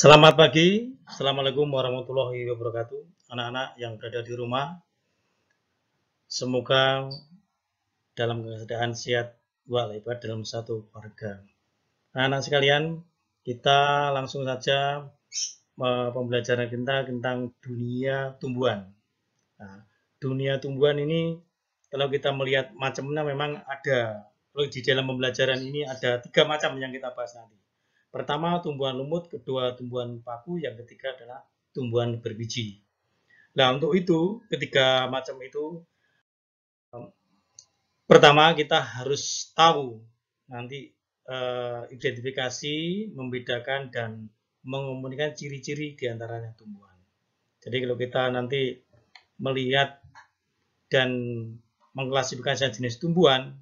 Selamat pagi, Assalamualaikum warahmatullahi wabarakatuh. Anak-anak yang berada di rumah, semoga dalam keadaan sehat walafiat dalam satu keluarga. Anak-anak sekalian, kita langsung saja pembelajaran kita tentang dunia tumbuhan. Nah, dunia tumbuhan ini, kalau kita melihat macamnya memang ada. Di dalam pembelajaran ini ada 3 macam yang kita bahas nanti. Pertama, tumbuhan lumut, kedua, tumbuhan paku, yang ketiga adalah tumbuhan berbiji. Nah, untuk itu, ketiga macam itu, pertama kita harus tahu nanti identifikasi, membedakan, dan mengomunikasikan ciri-ciri di antaranya tumbuhan. Jadi kalau kita nanti melihat dan mengklasifikasikan jenis tumbuhan,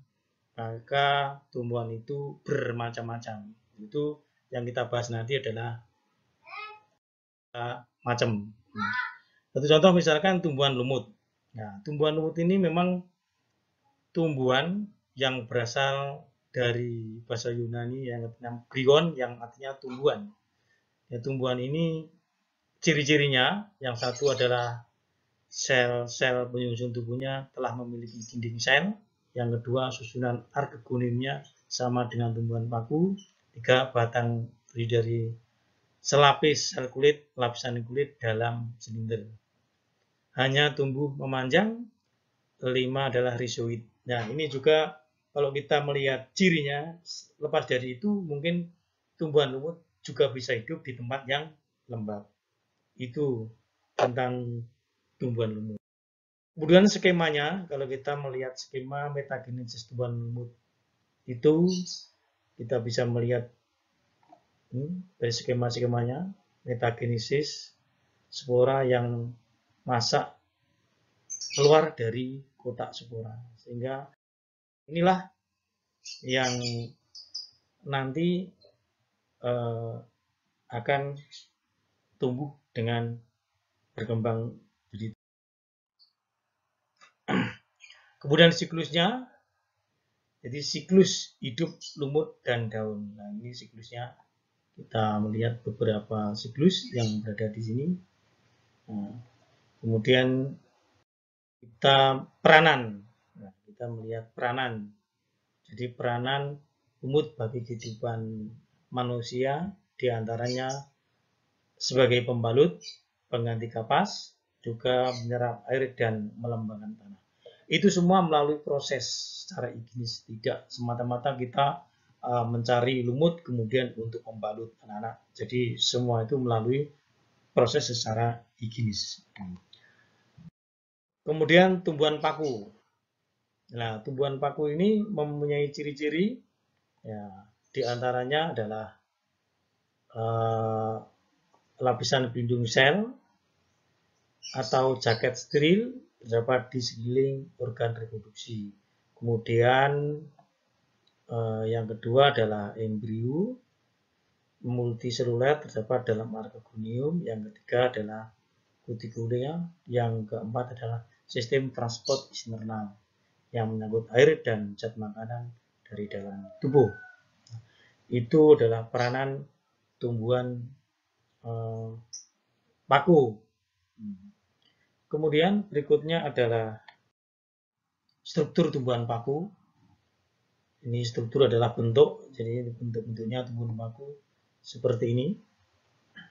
maka tumbuhan itu bermacam-macam. Itu yang kita bahas nanti adalah macam. Satu contoh misalkan tumbuhan lumut. Nah, tumbuhan lumut ini memang tumbuhan yang berasal dari bahasa Yunani yang artinya brion, yang artinya tumbuhan. Ya, tumbuhan ini ciri-cirinya yang satu adalah sel-sel penyusun tubuhnya telah memiliki dinding sel. Yang kedua, susunan arkegonimnya sama dengan tumbuhan paku. Tiga, batang terdiri dari selapis sel kulit, lapisan kulit dalam silinder. Hanya tumbuh memanjang. 5 adalah rhizoid. Nah, ini juga kalau kita melihat cirinya, lepas dari itu mungkin tumbuhan lumut juga bisa hidup di tempat yang lembab. Itu tentang tumbuhan lumut. Kemudian skemanya, kalau kita melihat skema metagenesis tumbuhan lumut itu, kita bisa melihat dari skema-skemanya, metagenesis, spora yang masak keluar dari kotak spora. Sehingga inilah yang nanti akan tumbuh dengan berkembang jadi. Kemudian siklusnya, jadi siklus hidup lumut dan daun. Nah, ini siklusnya, kita melihat beberapa siklus yang berada di sini. Nah, kemudian kita peranan. Nah, kita melihat peranan. Jadi peranan lumut bagi kehidupan manusia diantaranya sebagai pembalut, pengganti kapas, juga menyerap air dan melembabkan tanah. Itu semua melalui proses secara higienis, tidak semata-mata kita mencari lumut kemudian untuk membalut anak-anak. Jadi semua itu melalui proses secara higienis. Kemudian tumbuhan paku. Nah, tumbuhan paku ini mempunyai ciri-ciri, ya, diantaranya adalah lapisan pelindung sel atau jaket steril terdapat di sekeliling organ reproduksi. Kemudian yang kedua adalah embrio multiseluler terdapat dalam archegonium. Yang ketiga adalah cuticulea. Yang keempat adalah sistem transport internal yang menyangkut air dan zat makanan dari dalam tubuh. Itu adalah peranan tumbuhan paku. Kemudian berikutnya adalah struktur tumbuhan paku. Ini struktur adalah bentuk, jadi bentuk-bentuknya tumbuhan paku seperti ini.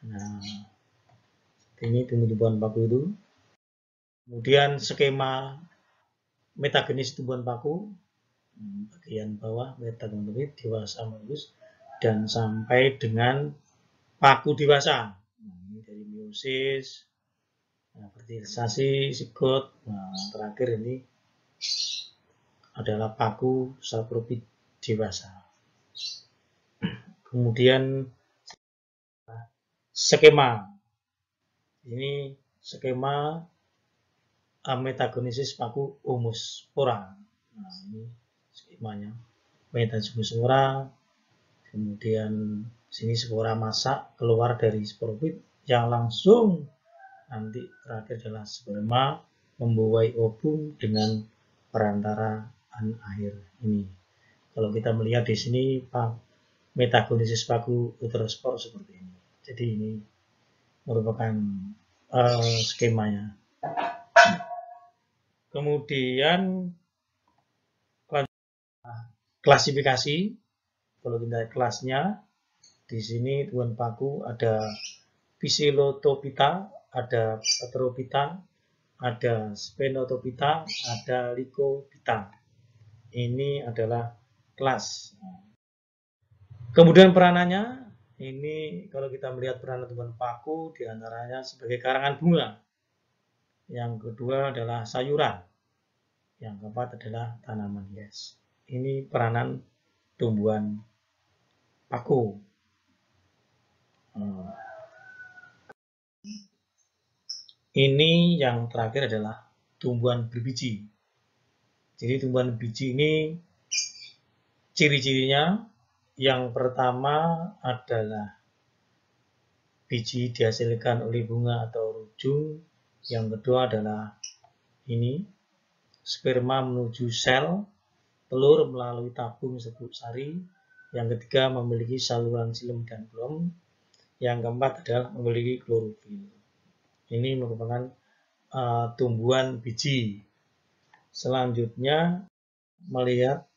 Nah, ini tumbuhan paku itu. Kemudian skema metagenesis tumbuhan paku, bagian bawah metagenesis dewasa malus dan sampai dengan paku dewasa. Ini dari meiosis, fertilisasi, zigot. Nah, terakhir ini adalah paku saprofit dewasa. Kemudian skema. Ini skema metagenesis paku homospora. Nah, ini skemanya. Metagenesis, kemudian sini spora masak keluar dari sporofit yang langsung nanti terakhir adalah sperma membuai ovum dengan perantaraan air ini. Kalau kita melihat di sini metagenesis paku uterospor seperti ini. Jadi ini merupakan skemanya. Kemudian klasifikasi, kalau kita lihat kelasnya, di sini tumbuhan paku ada Psilotopita, ada Pteropita, ada Sphenotopita, ada Lycopita. Ini adalah kelas. Kemudian peranannya, ini kalau kita melihat peranan tumbuhan paku, diantaranya sebagai karangan bunga. Yang kedua adalah sayuran. Yang keempat adalah tanaman hias. Ini peranan tumbuhan paku. Ini yang terakhir adalah tumbuhan berbiji. Jadi tumbuhan berbiji ini ciri-cirinya yang pertama adalah biji dihasilkan oleh bunga atau rujung. Yang kedua adalah ini sperma menuju sel, telur melalui tabung serbuk sari. Yang ketiga memiliki saluran xilem dan floem. Yang keempat adalah memiliki klorofil. Ini merupakan tumbuhan biji. Selanjutnya melihat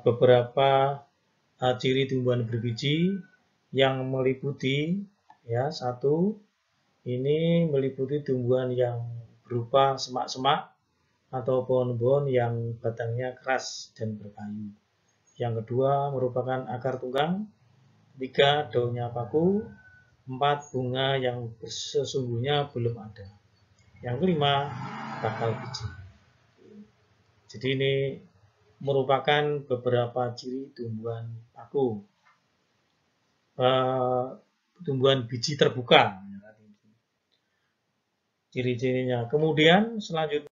beberapa ciri tumbuhan berbiji yang meliputi, ya, satu, ini meliputi tumbuhan yang berupa semak-semak atau pohon-pohon yang batangnya keras dan berkayu. Yang kedua merupakan akar tunggang. Tiga, daunnya paku. Empat, bunga yang sesungguhnya belum ada. Yang kelima, bakal biji. Jadi ini merupakan beberapa ciri tumbuhan paku. Tumbuhan biji terbuka. Ciri-cirinya. Kemudian selanjutnya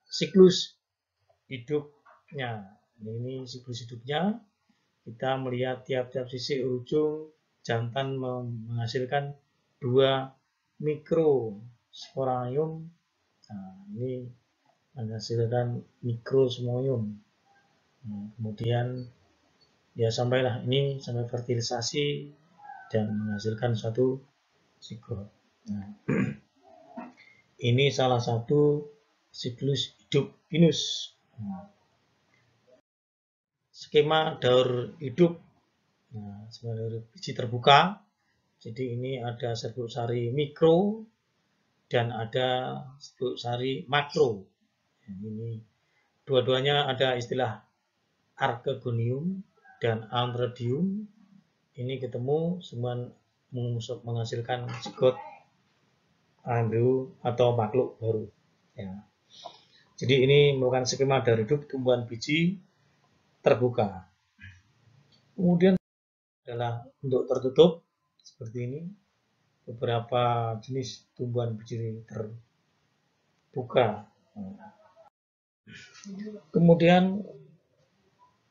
siklus hidupnya. Ini siklus hidupnya. Kita melihat tiap-tiap sisi ujung jantan menghasilkan 2 mikrosporangium. Nah, ini menghasilkan mikrosporangium. Nah, kemudian ya sampailah ini sampai fertilisasi dan menghasilkan suatu zigot. Nah, ini salah satu siklus hidup pinus. Nah, skema daur hidup. Nah, sebagai biji terbuka. Jadi ini ada serbuk sari mikro dan ada serbuk sari makro. Nah, ini dua-duanya ada istilah archegonium dan antheridium. Ini ketemu semua menghasilkan zigot embrio atau makhluk baru. Ya. Jadi ini merupakan skema daur hidup tumbuhan biji terbuka. Kemudian adalah untuk tertutup seperti ini, beberapa jenis tumbuhan biji terbuka. Kemudian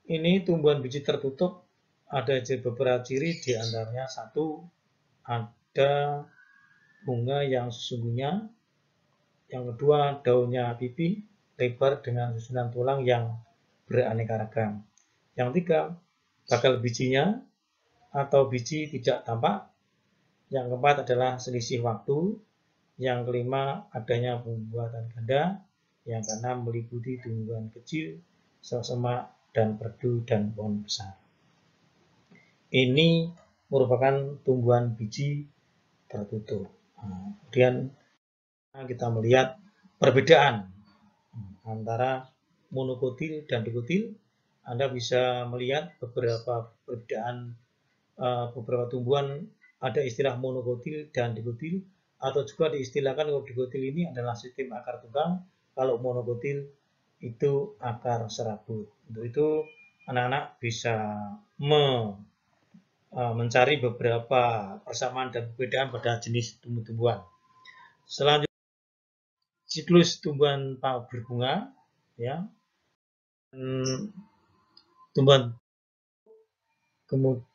ini tumbuhan biji tertutup ada beberapa ciri, diantaranya satu, ada bunga yang sesungguhnya. Yang kedua, daunnya pipi lebar dengan susunan tulang yang beraneka ragam. Yang tiga, bakal bijinya atau biji tidak tampak. Yang keempat adalah selisih waktu. Yang kelima, adanya pembuatan ganda. Yang keenam, meliputi tumbuhan kecil, semak dan perdu dan pohon besar. Ini merupakan tumbuhan biji tertutup. Nah, kemudian kita melihat perbedaan antara monokotil dan dikotil. Anda bisa melihat beberapa perbedaan beberapa tumbuhan, ada istilah monokotil dan dikotil, atau juga diistilahkan kalau dikotil ini adalah sistem akar tunggang, kalau monokotil itu akar serabut. Untuk itu anak-anak bisa mencari beberapa persamaan dan perbedaan pada jenis tumbuh-tumbuhan. Selanjutnya siklus tumbuhan berbunga, ya, tumbuhan, kemudian